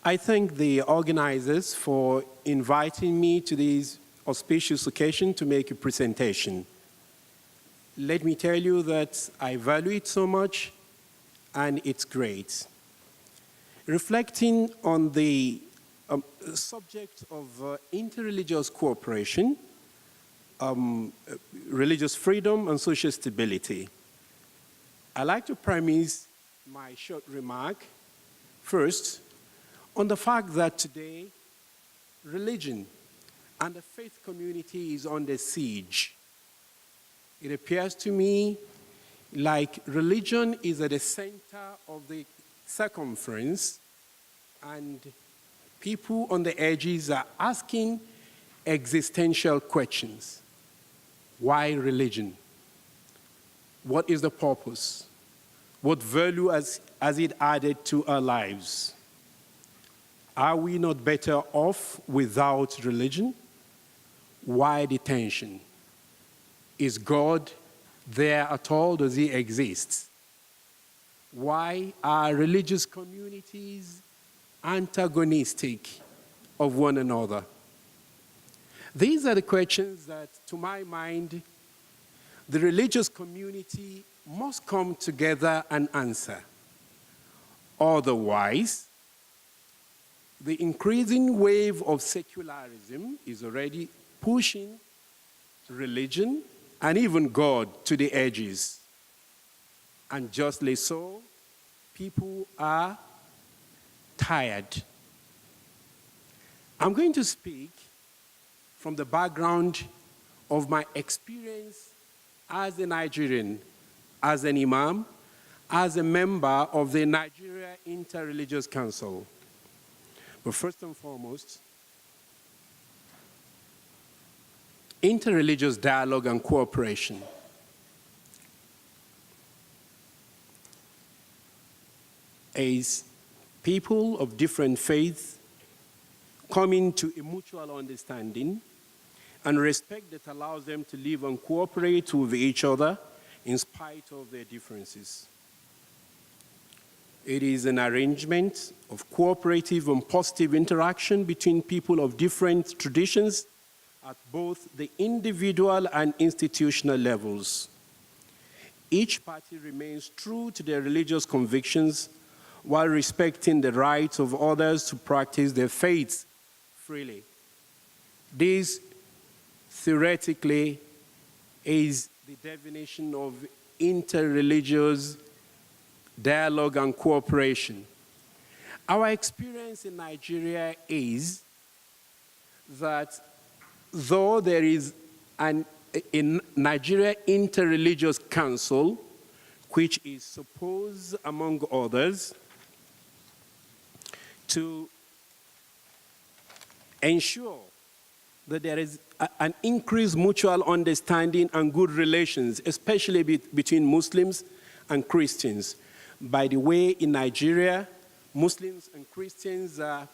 I thank the organizers for inviting me to this auspicious occasion to make a presentation. Let me tell you that I value it so much, and it's great. Reflecting on the subject of interreligious cooperation, religious freedom and social stability, I'd like to premise my short remark first on the fact that today religion and the faith community is under siege. It appears to me like religion is at the center of the circumference, and people on the edges are asking existential questions. Why religion? What is the purpose? What value has it added to our lives? Are we not better off without religion? Why the tension? Is God there at all? Does he exist? Why are religious communities antagonistic of one another? These are the questions that, to my mind, the religious community must come together and answer. Otherwise, the increasing wave of secularism is already pushing religion and even God to the edges. And justly so, people are tired. I'm going to speak from the background of my experience as a Nigerian, as an imam, as a member of the Nigeria Interreligious Council. But first and foremost, interreligious dialogue and cooperation. As people of different faiths coming to a mutual understanding and respect that allows them to live and cooperate with each other in spite of their differences. It is an arrangement of cooperative and positive interaction between people of different traditions at both the individual and institutional levels. Each party remains true to their religious convictions while respecting the rights of others to practice their faiths freely. This, theoretically, is the definition of interreligious dialogue and cooperation. Our experience in Nigeria is that though there is a Nigeria Interreligious Council, which is supposed, among others, to ensure that there is an increased mutual understanding and good relations, especially between Muslims and Christians. By the way, in Nigeria, Muslims and Christians are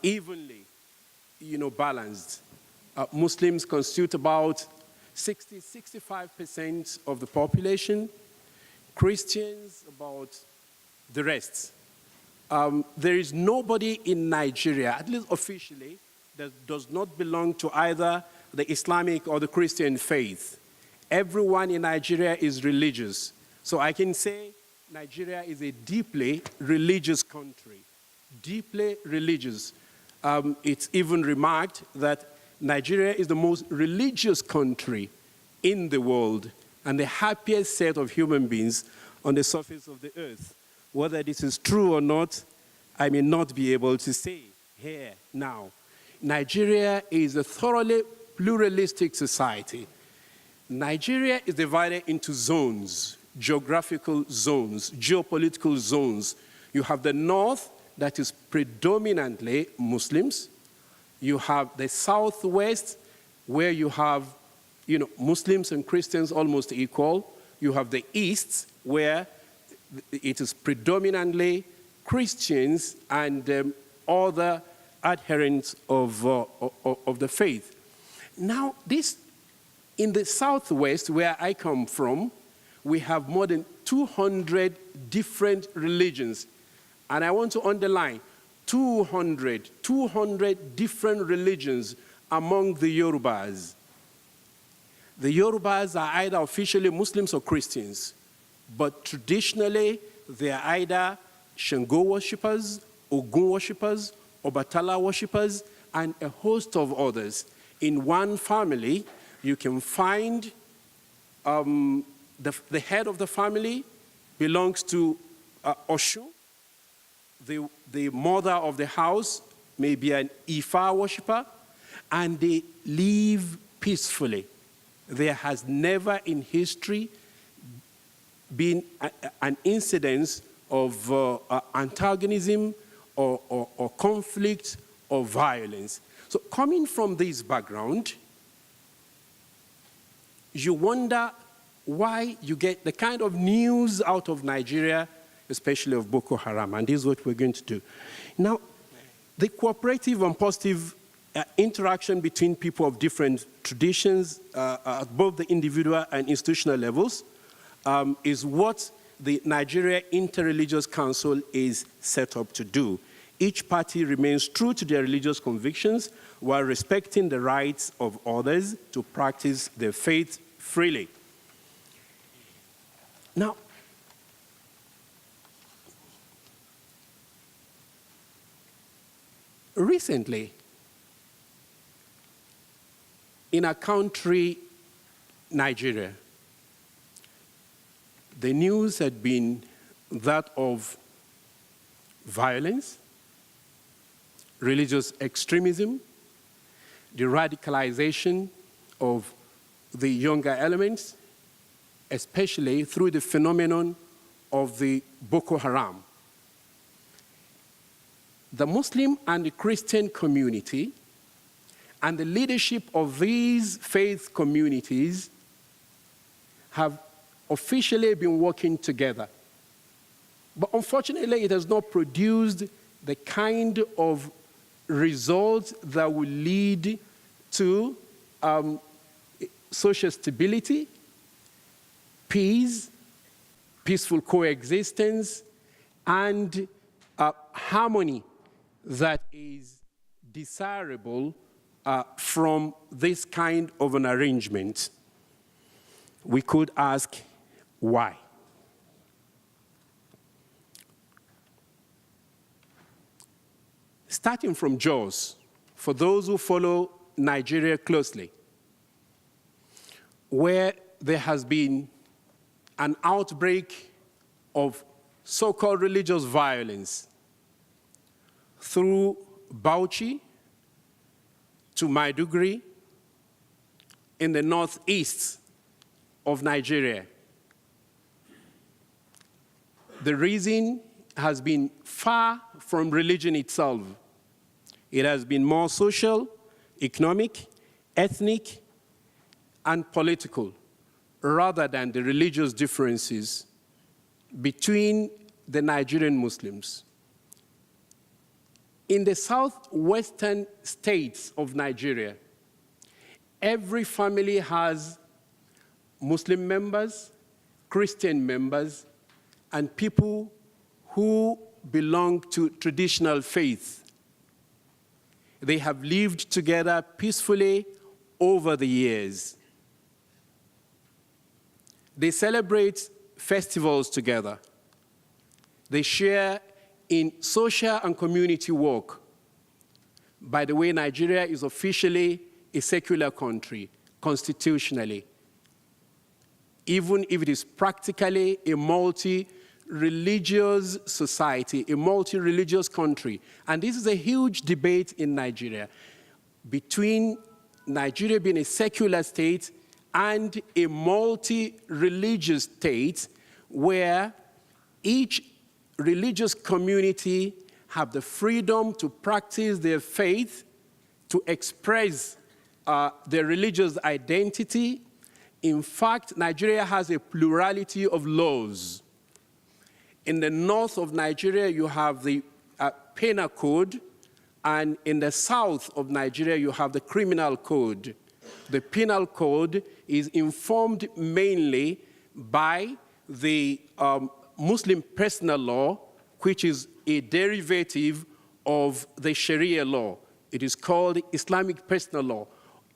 evenly, balanced. Muslims constitute about 65% of the population, Christians about the rest. There is nobody in Nigeria, at least officially, that does not belong to either the Islamic or the Christian faith. Everyone in Nigeria is religious. So I can say Nigeria is a deeply religious country, deeply religious. It's even remarked that Nigeria is the most religious country in the world and the happiest set of human beings on the surface of the earth. Whether this is true or not, I may not be able to say here now. Nigeria is a thoroughly pluralistic society. Nigeria is divided into zones, geographical zones, geopolitical zones. You have the north that is predominantly Muslims. You have the southwest where you have, Muslims and Christians almost equal. You have the east where it is predominantly Christians and other adherents of the faith. Now, in the southwest where I come from, we have more than 200 different religions. And I want to underline, 200 different religions among the Yorubas. The Yorubas are either officially Muslims or Christians, but traditionally they are either Shango worshippers, Ogun worshippers, Obatala worshippers, and a host of others. In one family, you can find the head of the family belongs to Oshu. The mother of the house may be an Ifa worshipper, and they live peacefully. There has never in history been an incidence of antagonism or conflict or violence. So coming from this background, you wonder why you get the kind of news out of Nigeria, especially of Boko Haram, and this is what we're going to do. Now, the cooperative and positive interaction between people of different traditions at both the individual and institutional levels is what the Nigeria Interreligious Council is set up to do. Each party remains true to their religious convictions while respecting the rights of others to practice their faith freely. Now, recently, in our country, Nigeria, the news had been that of violence, religious extremism, the radicalization of the younger elements, especially through the phenomenon of the Boko Haram. The Muslim and the Christian community and the leadership of these faith communities have officially been working together. But unfortunately, it has not produced the kind of results that will lead to social stability, peace, peaceful coexistence, and harmony that is desirable from this kind of an arrangement. We could ask, why? Starting from Jos, for those who follow Nigeria closely, where there has been an outbreak of so-called religious violence through Bauchi to Maiduguri in the northeast of Nigeria. The reason has been far from religion itself. It has been more social, economic, ethnic, and political, rather than the religious differences between the Nigerian Muslims. In the southwestern states of Nigeria, every family has Muslim members, Christian members, and people who belong to traditional faith. They have lived together peacefully over the years. They celebrate festivals together. They share in social and community work. By the way, Nigeria is officially a secular country, constitutionally, even if it is practically a multi-religious society, a multi-religious country. And this is a huge debate in Nigeria between Nigeria being a secular state and a multi-religious state where each religious community have the freedom to practice their faith, to express their religious identity. In fact, Nigeria has a plurality of laws. In the north of Nigeria, you have the penal code, and in the south of Nigeria, you have the criminal code. The penal code is informed mainly by the Muslim personal law, which is a derivative of the Sharia law. It is called Islamic personal law.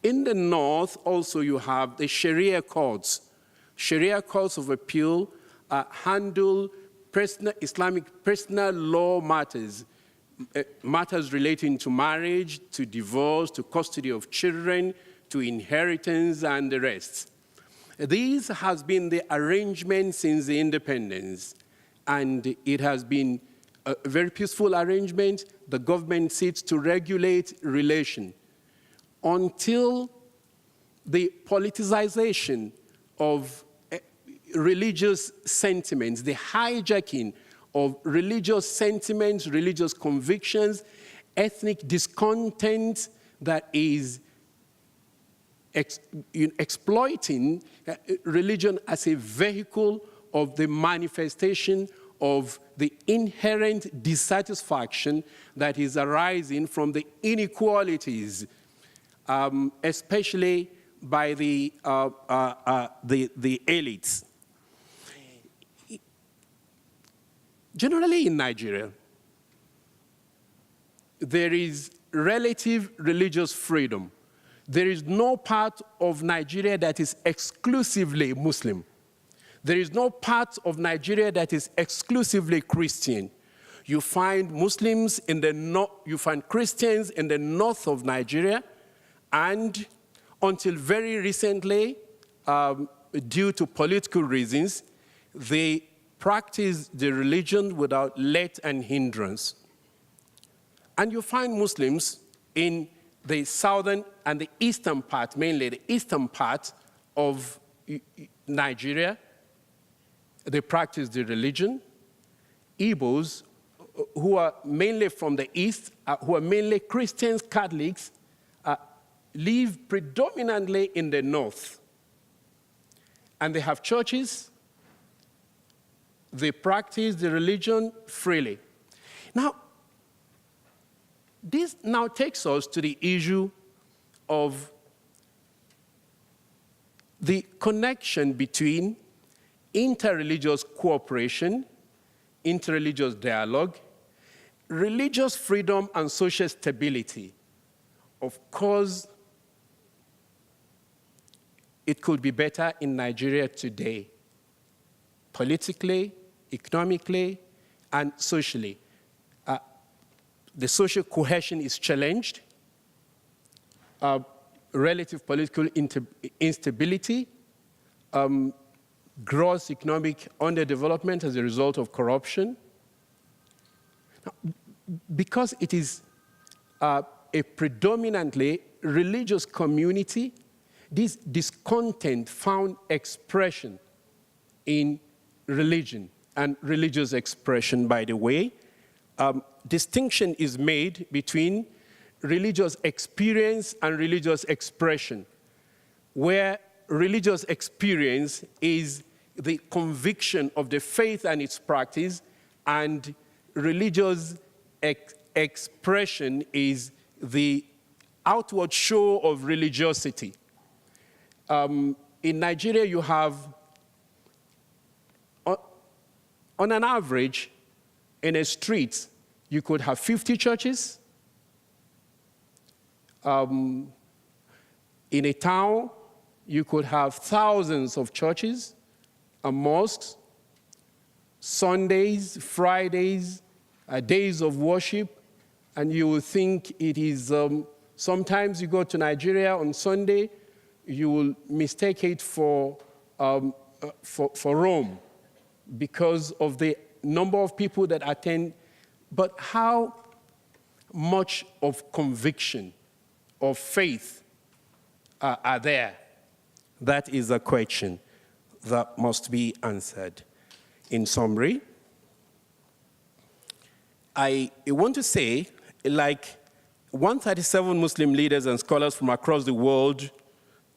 In the north, also, you have the Sharia courts. Sharia courts of appeal handle Islamic personal law matters, matters relating to marriage, to divorce, to custody of children, to inheritance, and the rest. This has been the arrangement since the independence, and it has been a very peaceful arrangement. The government sits to regulate relation until the politicization of religious sentiments, the hijacking of religious sentiments, religious convictions, ethnic discontent that is exploiting religion as a vehicle of the manifestation of the inherent dissatisfaction that is arising from the inequalities, especially by the elites. Generally in Nigeria, there is relative religious freedom. There is no part of Nigeria that is exclusively Muslim. There is no part of Nigeria that is exclusively Christian. You find Muslims in the north, you find Christians in the north of Nigeria, and until very recently, due to political reasons, they practice the religion without let and hindrance. And you find Muslims in the southern and the eastern part, mainly the eastern part of Nigeria. They practice the religion. Igbos, who are mainly from the east, who are mainly Christians, Catholics, live predominantly in the north. And they have churches. They practice the religion freely. Now, this now takes us to the issue of the connection between interreligious cooperation, interreligious dialogue, religious freedom, and social stability. Of course, it could be better in Nigeria today, politically, economically, and socially. The social cohesion is challenged. Relative political instability, gross economic underdevelopment as a result of corruption. Now, because it is a predominantly religious community, this discontent found expression in religion and religious expression, by the way. Distinction is made between religious experience and religious expression, where religious experience is the conviction of the faith and its practice, and religious expression is the outward show of religiosity. In Nigeria, you have, on an average, in a street, you could have 50 churches. In a town, you could have thousands of churches and mosques, Sundays, Fridays, days of worship, and you will think it is, sometimes you go to Nigeria on Sunday, you will mistake it for Rome because of the number of people that attend. But how much of conviction, of faith are there? That is a question that must be answered. In summary, I want to say, like 137 Muslim leaders and scholars from across the world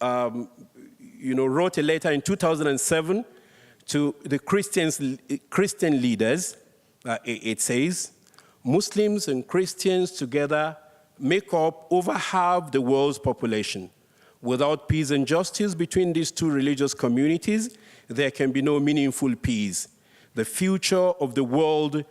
wrote a letter in 2007 to the Christian leaders. It says, Muslims and Christians together make up over half the world's population. Without peace and justice between these two religious communities, there can be no meaningful peace. The future of the world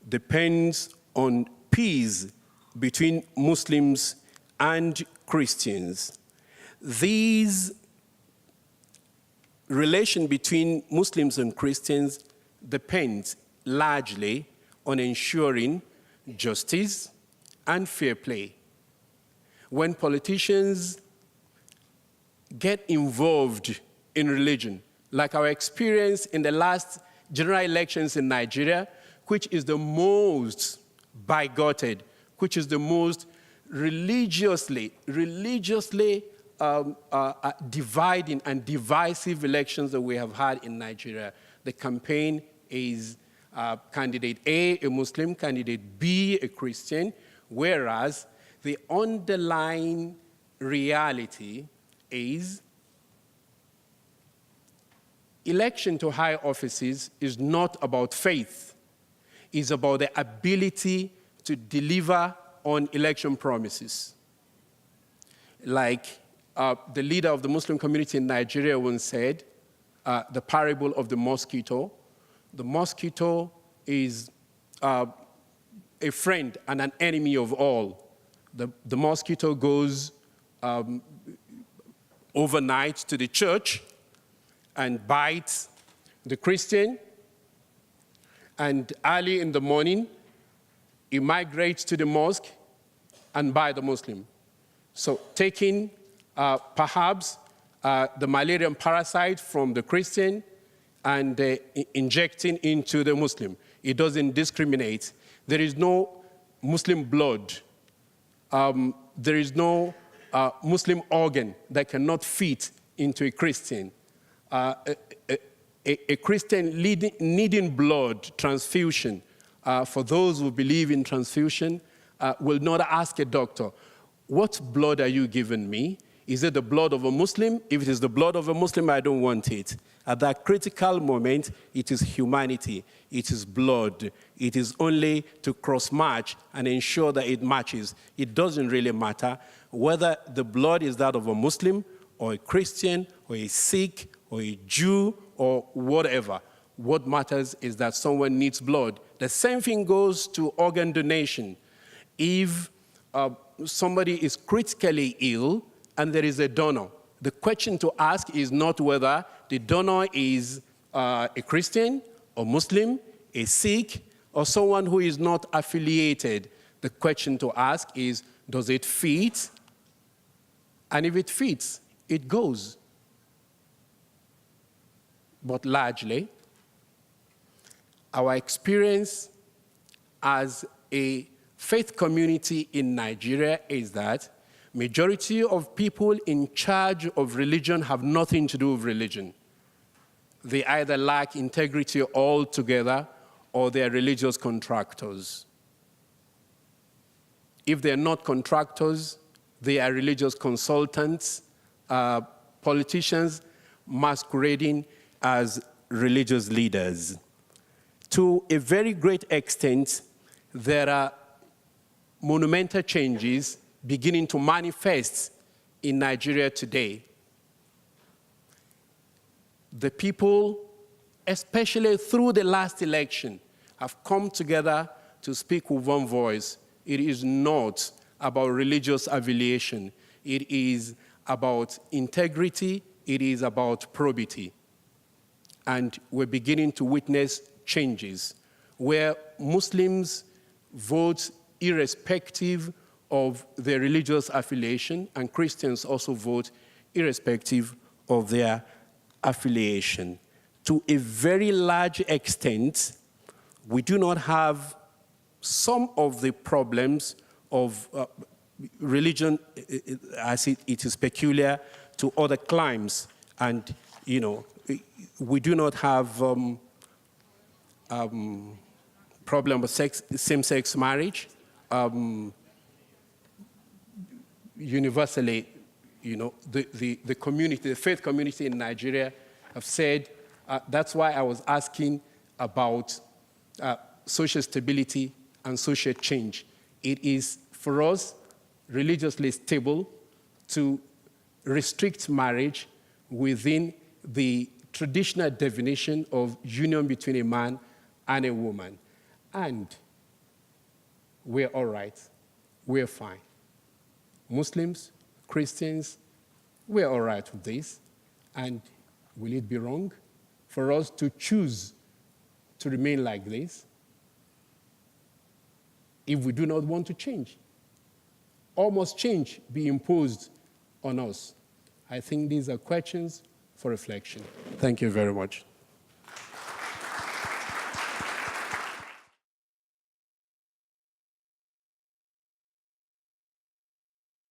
depends on peace between Muslims and Christians. These relation between Muslims and Christians depends largely on ensuring justice and fair play. When politicians get involved in religion, like our experience in the last general elections in Nigeria, which is the most bigoted, which is the most religiously dividing and divisive elections that we have had in Nigeria. The campaign is candidate A, a Muslim, candidate B, a Christian, whereas the underlying reality is election to high offices is not about faith. It's about the ability to deliver on election promises. Like the leader of the Muslim community in Nigeria once said, the parable of the mosquito. The mosquito is a friend and an enemy of all. The mosquito goes overnight to the church and bites the Christian, and early in the morning, it migrates to the mosque and bites the Muslim. So taking perhaps the malarian parasite from the Christian and injecting into the Muslim. It doesn't discriminate. There is no Muslim blood. There is no Muslim organ that cannot fit into a Christian. A Christian needing blood transfusion, for those who believe in transfusion, will not ask a doctor, what blood are you giving me? Is it the blood of a Muslim? If it is the blood of a Muslim, I don't want it. At that critical moment, it is humanity. It is blood. It is only to cross-match and ensure that it matches. It doesn't really matter whether the blood is that of a Muslim or a Christian or a Sikh or a Jew or whatever. What matters is that someone needs blood. The same thing goes to organ donation. If somebody is critically ill and there is a donor, the question to ask is not whether the donor is a Christian or Muslim, a Sikh, or someone who is not affiliated. The question to ask is, does it fit? And if it fits, it goes. But largely, our experience as a faith community in Nigeria is that majority of people in charge of religion have nothing to do with religion. They either lack integrity altogether or they are religious contractors. If they are not contractors, they are religious consultants, politicians masquerading as religious leaders. To a very great extent, there are monumental changes beginning to manifest in Nigeria today. The people, especially through the last election, have come together to speak with one voice. It is not about religious affiliation. It is about integrity. It is about probity. And we're beginning to witness changes where Muslims vote irrespective of their religious affiliation, and Christians also vote irrespective of their affiliation. To a very large extent, we do not have some of the problems of religion as it is peculiar to other climes. And, you know, we do not have problem with same-sex marriage. Universally, you know, the community, the faith community in Nigeria have said, that's why I was asking about social stability and social change. It is, for us, religiously stable to restrict marriage within the traditional definition of union between a man and a woman. And we're all right, we're fine. Muslims, Christians, we're all right with this. And will it be wrong for us to choose to remain like this if we do not want to change? Or must change be imposed on us? I think these are questions for reflection. Thank you very much.